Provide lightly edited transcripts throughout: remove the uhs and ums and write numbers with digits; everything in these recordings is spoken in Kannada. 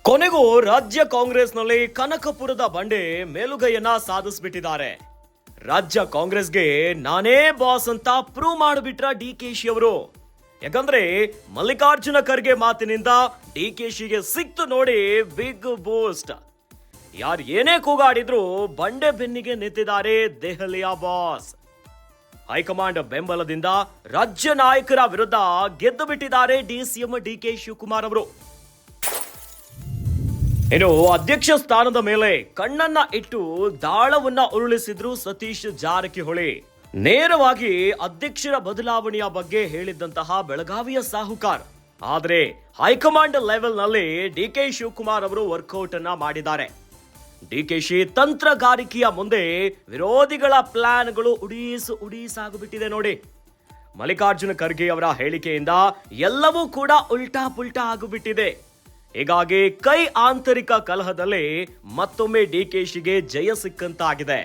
ಕೊನೆಗೂ ರಾಜ್ಯ ಕಾಂಗ್ರೆಸ್ನಲ್ಲಿ ಕನಕಪುರದ ಬಂಡೆ ಮೇಲುಗೈಯನ್ನ ಸಾಧಿಸ್ಬಿಟ್ಟಿದ್ದಾರೆ. ರಾಜ್ಯ ಕಾಂಗ್ರೆಸ್ಗೆ ನಾನೇ ಬಾಸ್ ಅಂತ ಪ್ರೂವ್ ಮಾಡಿಬಿಟ್ರ ಡಿಕೆಶಿ ಅವರು. ಯಾಕಂದ್ರೆ ಮಲ್ಲಿಕಾರ್ಜುನ ಖರ್ಗೆ ಮಾತಿನಿಂದ ಡಿಕೆಶಿಗೆ ಸಿಕ್ತು ನೋಡಿ ಬಿಗ್ ಬೂಸ್ಟ್. ಯಾರು ಏನೇ ಕೂಗಾಡಿದ್ರು ಬಂಡೆ ಬೆನ್ನಿಗೆ ನಿಂತಿದ್ದಾರೆ ದೆಹಲಿಯ ಬಾಸ್. ಹೈಕಮಾಂಡ್ ಬೆಂಬಲದಿಂದ ರಾಜ್ಯ ನಾಯಕರ ವಿರುದ್ಧ ಗೆದ್ದು ಬಿಟ್ಟಿದ್ದಾರೆ ಡಿಸಿಎಂ ಡಿಕೆ ಶಿವಕುಮಾರ್ ಅವರು. ಇನ್ನು ಅಧ್ಯಕ್ಷ ಸ್ಥಾನದ ಮೇಲೆ ಕಣ್ಣನ್ನ ಇಟ್ಟು ದಾಳವನ್ನ ಉರುಳಿಸಿದ್ರು ಸತೀಶ್ ಜಾರಕಿಹೊಳಿ. ನೇರವಾಗಿ ಅಧ್ಯಕ್ಷರ ಬದಲಾವಣೆಯ ಬಗ್ಗೆ ಹೇಳಿದ್ದಂತಹ ಬೆಳಗಾವಿಯ ಸಾಹುಕಾರ್. ಆದ್ರೆ ಹೈಕಮಾಂಡ್ ಲೆವೆಲ್ ನಲ್ಲಿ ಡಿಕೆ ಶಿವಕುಮಾರ್ ಅವರು ವರ್ಕೌಟ್ ಅನ್ನ ಮಾಡಿದ್ದಾರೆ. ಡಿಕೆಶಿ ತಂತ್ರಗಾರಿಕೆಯ ಮುಂದೆ ವಿರೋಧಿಗಳ ಪ್ಲಾನ್ಗಳು ಉಡೀಸಾಗ್ಬಿಟ್ಟಿದೆ ನೋಡಿ. ಮಲ್ಲಿಕಾರ್ಜುನ ಖರ್ಗೆ ಅವರ ಹೇಳಿಕೆಯಿಂದ ಎಲ್ಲವೂ ಕೂಡ ಉಲ್ಟಾ ಪುಲ್ಟಾ ಆಗಿಬಿಟ್ಟಿದೆ. ಹೀಗಾಗಿ ಕೈ ಆಂತರಿಕ ಕಲಹದಲ್ಲಿ ಮತ್ತೊಮ್ಮೆ ಡಿಕೆಶಿಗೆ ಜಯ ಸಿಕ್ಕಂತಾಗಿದೆ.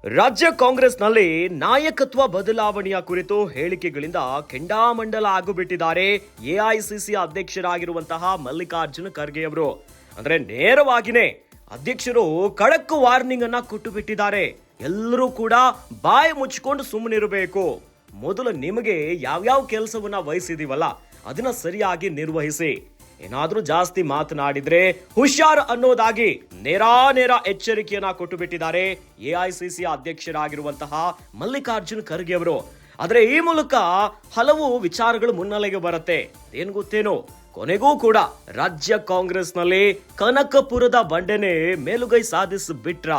ರಾಜ್ಯ ಕಾಂಗ್ರೆಸ್ನಲ್ಲಿ ನಾಯಕತ್ವ ಬದಲಾವಣೆಯ ಕುರಿತು ಹೇಳಿಕೆಗಳಿಂದ ಕೆಂಡಾಮಂಡಲ ಆಗಿಬಿಟ್ಟಿದ್ದಾರೆ ಎಐಸಿಸಿ ಅಧ್ಯಕ್ಷರಾಗಿರುವಂತಹ ಮಲ್ಲಿಕಾರ್ಜುನ ಖರ್ಗೆ ಅವರು. ಅಂದ್ರೆ ನೇರವಾಗಿನೇ ಅಧ್ಯಕ್ಷರು ಖಡಕ್ ವಾರ್ನಿಂಗ್ ಅನ್ನ ಕೊಟ್ಟು ಬಿಟ್ಟಿದ್ದಾರೆ. ಎಲ್ಲರೂ ಕೂಡ ಬಾಯಿ ಮುಚ್ಚಿಕೊಂಡು ಸುಮ್ಮನಿರಬೇಕು. ಮೊದಲು ನಿಮಗೆ ಯಾವ್ಯಾವ ಕೆಲಸವನ್ನ ವಹಿಸಿದೀವಲ್ಲ ಅದನ್ನ ಸರಿಯಾಗಿ ನಿರ್ವಹಿಸಿ. ಏನಾದ್ರೂ ಜಾಸ್ತಿ ಮಾತನಾಡಿದ್ರೆ ಹುಷಾರ್ ಅನ್ನೋದಾಗಿ ನೇರ ಎಚ್ಚರಿಕೆಯನ್ನ ಕೊಟ್ಟು ಬಿಟ್ಟಿದ್ದಾರೆ ಎಐಸಿಸಿ ಅಧ್ಯಕ್ಷರಾಗಿರುವಂತಹ ಮಲ್ಲಿಕಾರ್ಜುನ್ ಖರ್ಗೆ ಅವರು. ಆದ್ರೆ ಈ ಮೂಲಕ ಹಲವು ವಿಚಾರಗಳು ಮುನ್ನೆಲೆಗೆ ಬರುತ್ತೆ. ಏನ್ ಗೊತ್ತೇನೋ, ಕೊನೆಗೂ ಕೂಡ ರಾಜ್ಯ ಕಾಂಗ್ರೆಸ್ನಲ್ಲಿ ಕನಕಪುರದ ಬಂಡೆನೆ ಮೇಲುಗೈ ಸಾಧಿಸಿಬಿಟ್ರ.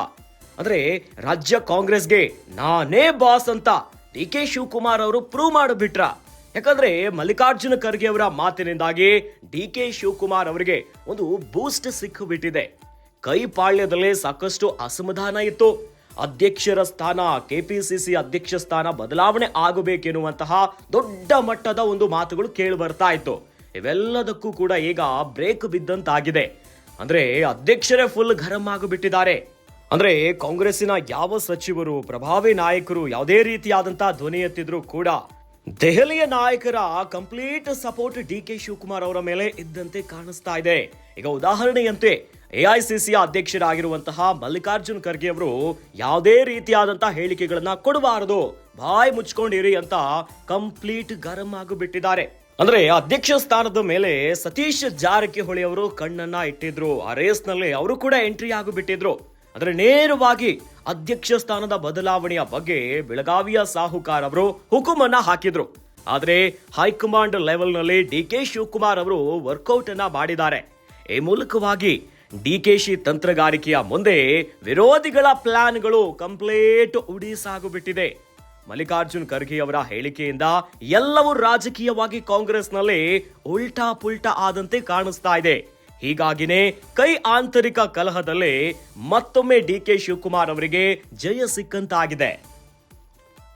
ಅಂದ್ರೆ ರಾಜ್ಯ ಕಾಂಗ್ರೆಸ್ಗೆ ನಾನೇ ಬಾಸ್ ಅಂತ ಡಿಕೆ ಶಿವಕುಮಾರ್ ಅವರು ಪ್ರೂವ್ ಮಾಡಿಬಿಟ್ರ. ಯಾಕಂದ್ರೆ ಮಲ್ಲಿಕಾರ್ಜುನ ಖರ್ಗೆ ಅವರ ಮಾತಿನಿಂದಾಗಿ ಡಿಕೆ ಶಿವಕುಮಾರ್ ಅವರಿಗೆ ಒಂದು ಬೂಸ್ಟ್ ಸಿಕ್ಕಿಬಿಟ್ಟಿದೆ. ಕೈಪಾಳ್ಯದಲ್ಲೇ ಸಾಕಷ್ಟು ಅಸಮಾಧಾನ ಇತ್ತು. ಅಧ್ಯಕ್ಷರ ಸ್ಥಾನ, ಕೆಪಿಸಿಸಿ ಅಧ್ಯಕ್ಷ ಸ್ಥಾನ ಬದಲಾವಣೆ ಆಗಬೇಕೆನ್ನುವಂತಹ ದೊಡ್ಡ ಮಟ್ಟದ ಒಂದು ಮಾತುಗಳು ಕೇಳಿ ಬರ್ತಾ ಇತ್ತು. ಇವೆಲ್ಲದಕ್ಕೂ ಕೂಡ ಈಗ ಬ್ರೇಕ್ ಬಿದ್ದಂತಾಗಿದೆ. ಅಂದ್ರೆ ಅಧ್ಯಕ್ಷರೇ ಫುಲ್ ಗರಂ ಆಗಿಬಿಟ್ಟಿದ್ದಾರೆ. ಅಂದ್ರೆ ಕಾಂಗ್ರೆಸ್ಸಿನ ಯಾವ ಸಚಿವರು, ಪ್ರಭಾವಿ ನಾಯಕರು ಯಾವುದೇ ರೀತಿಯಾದಂತಹ ಧ್ವನಿ ಎತ್ತಿದ್ರು ಕೂಡ ದೆಹಲಿಯ ನಾಯಕರ ಕಂಪ್ಲೀಟ್ ಸಪೋರ್ಟ್ ಡಿಕೆ ಶಿವಕುಮಾರ್ ಅವರ ಮೇಲೆ ಇದ್ದಂತೆ ಕಾಣಿಸ್ತಾ ಇದೆ. ಈಗ ಉದಾಹರಣೆಯಂತೆ ಎಐಸಿಸಿ ಅಧ್ಯಕ್ಷರಾಗಿರುವಂತಹ ಮಲ್ಲಿಕಾರ್ಜುನ್ ಖರ್ಗೆ ಅವರು ಯಾವುದೇ ರೀತಿಯಾದಂತಹ ಹೇಳಿಕೆಗಳನ್ನ ಕೊಡಬಾರದು, ಬಾಯಿ ಮುಚ್ಕೊಂಡಿರಿ ಅಂತ ಕಂಪ್ಲೀಟ್ ಗರಂ ಆಗಿಬಿಟ್ಟಿದ್ದಾರೆ. ಅಂದ್ರೆ ಅಧ್ಯಕ್ಷ ಸ್ಥಾನದ ಮೇಲೆ ಸತೀಶ್ ಜಾರಕಿಹೊಳಿ ಅವರು ಕಣ್ಣನ್ನ ಇಟ್ಟಿದ್ರು. ಆ ರೇಸ್ ನಲ್ಲಿ ಅವರು ಕೂಡ ಎಂಟ್ರಿ ಆಗಿಬಿಟ್ಟಿದ್ರು. ಅಂದ್ರೆ ನೇರವಾಗಿ ಅಧ್ಯಕ್ಷ ಸ್ಥಾನದ ಬದಲಾವಣೆಯ ಬಗ್ಗೆ ಬೆಳಗಾವಿಯ ಸಾಹುಕಾರ್ ಅವರು ಹುಕುಮನ್ನ ಹಾಕಿದ್ರು. ಆದ್ರೆ ಹೈಕಮಾಂಡ್ ಲೆವೆಲ್ ನಲ್ಲಿ ಡಿಕೆ ಶಿವಕುಮಾರ್ ಅವರು ವರ್ಕೌಟ್ ಅನ್ನ ಮಾಡಿದ್ದಾರೆ. ಈ ಮೂಲಕವಾಗಿ ಡಿಕೆಶಿ ತಂತ್ರಗಾರಿಕೆಯ ಮುಂದೆ ವಿರೋಧಿಗಳ ಪ್ಲಾನ್ಗಳು ಕಂಪ್ಲೀಟ್ ಉಡೀಸಾಗಿಬಿಟ್ಟಿದೆ. ಮಲ್ಲಿಕಾರ್ಜುನ್ ಖರ್ಗೆ ಅವರ ಹೇಳಿಕೆಯಿಂದ ಎಲ್ಲವೂ ರಾಜಕೀಯವಾಗಿ ಕಾಂಗ್ರೆಸ್ನಲ್ಲಿ ಉಲ್ಟಾ ಪುಲ್ಟಾ ಆದಂತೆ ಕಾಣಿಸ್ತಾ ಇದೆ. ಹೀಗಾಗಿನೇ ಕೈ ಆಂತರಿಕ ಕಲಹದಲ್ಲಿ ಮತ್ತೊಮ್ಮೆ ಡಿಕೆ ಶಿವಕುಮಾರ್ ಅವರಿಗೆ ಜಯ ಸಿಕ್ಕಂತಾಗಿದೆ.